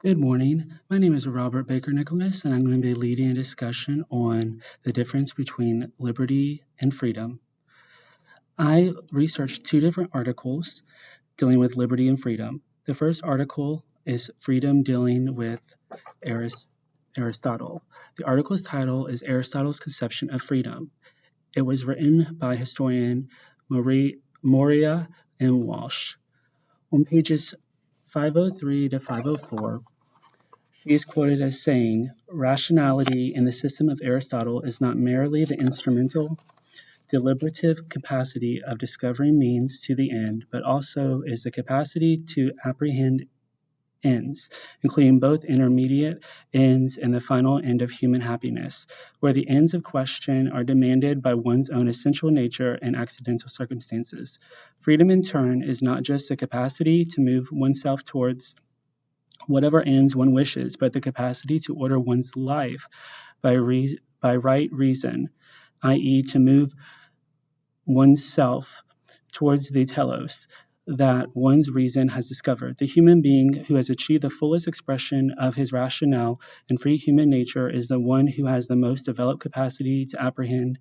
Good morning. My name is Robert Baker Nicholas, and I'm going to be leading a discussion on the difference between liberty and freedom. I researched two different articles dealing with liberty and freedom. The first article is Freedom Dealing with Aristotle. The article's title is Aristotle's Conception of Freedom. It was written by historian Moria M. Walsh. On pages 503 to 504, she is quoted as saying, "Rationality in the system of Aristotle is not merely the instrumental, deliberative capacity of discovering means to the end, but also is the capacity to apprehend ends, including both intermediate ends and the final end of human happiness, where the ends of question are demanded by one's own essential nature and accidental circumstances. Freedom, in turn, is not just the capacity to move oneself towards whatever ends one wishes, but the capacity to order one's life by right reason, i.e., to move oneself towards the telos that one's reason has discovered. The human being who has achieved the fullest expression of his rationale and free human nature is the one who has the most developed capacity to apprehend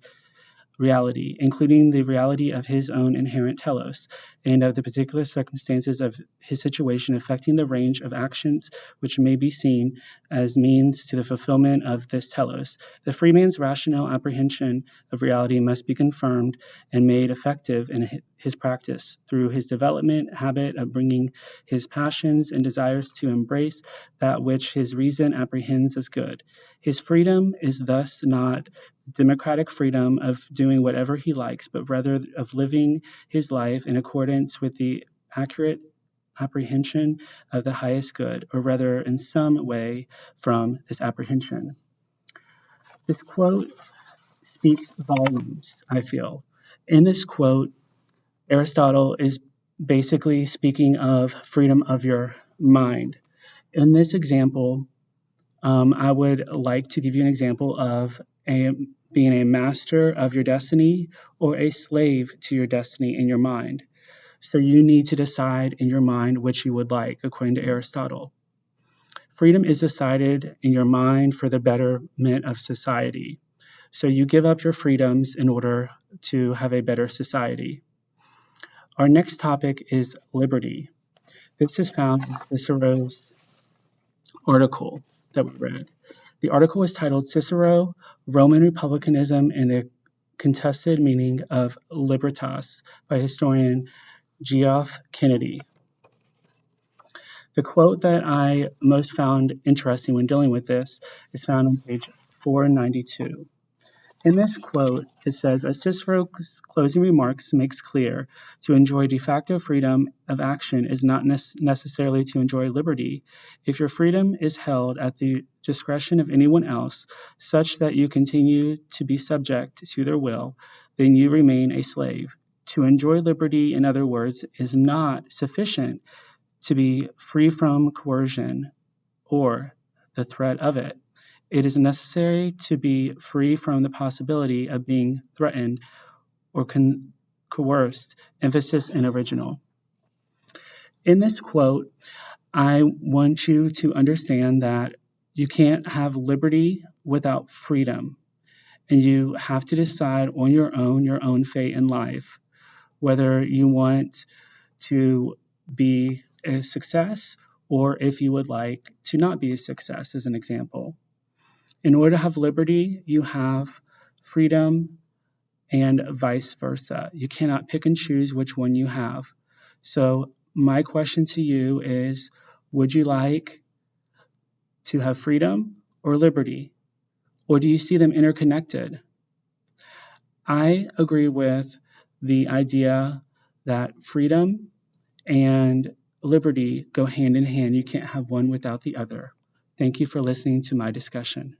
reality, including the reality of his own inherent telos, and of the particular circumstances of his situation affecting the range of actions which may be seen as means to the fulfillment of this telos. The free man's rational apprehension of reality must be confirmed and made effective in his practice through his development habit of bringing his passions and desires to embrace that which his reason apprehends as good. His freedom is thus not democratic freedom of doing whatever he likes, but rather of living his life in accordance with the accurate apprehension of the highest good, or rather in some way from this apprehension. This quote speaks volumes, I feel. In this quote, Aristotle is basically speaking of freedom of your mind. In this example, I would like to give you an example of being a master of your destiny or a slave to your destiny in your mind. So you need to decide in your mind which you would like, according to Aristotle. Freedom is decided in your mind for the betterment of society. So you give up your freedoms in order to have a better society. Our next topic is liberty. This is found in Cicero's article that we read. The article is titled Cicero, Roman Republicanism and the Contested Meaning of Libertas by historian Geoff Kennedy. The quote that I most found interesting when dealing with this is found on page 492. In this quote, it says, as Cicero's closing remarks makes clear, to enjoy de facto freedom of action is not necessarily to enjoy liberty. If your freedom is held at the discretion of anyone else, such that you continue to be subject to their will, then you remain a slave. To enjoy liberty, in other words, is not sufficient to be free from coercion or the threat of it. It is necessary to be free from the possibility of being threatened or coerced, emphasis and original. In this quote, I want you to understand that you can't have liberty without freedom, and you have to decide on your own fate in life, whether you want to be a success or if you would like to not be a success, as an example. In order to have liberty, you have freedom and vice versa. You cannot pick and choose which one you have. So my question to you is, would you like to have freedom or liberty? Or do you see them interconnected? I agree with the idea that freedom and liberty go hand in hand. You can't have one without the other. Thank you for listening to my discussion.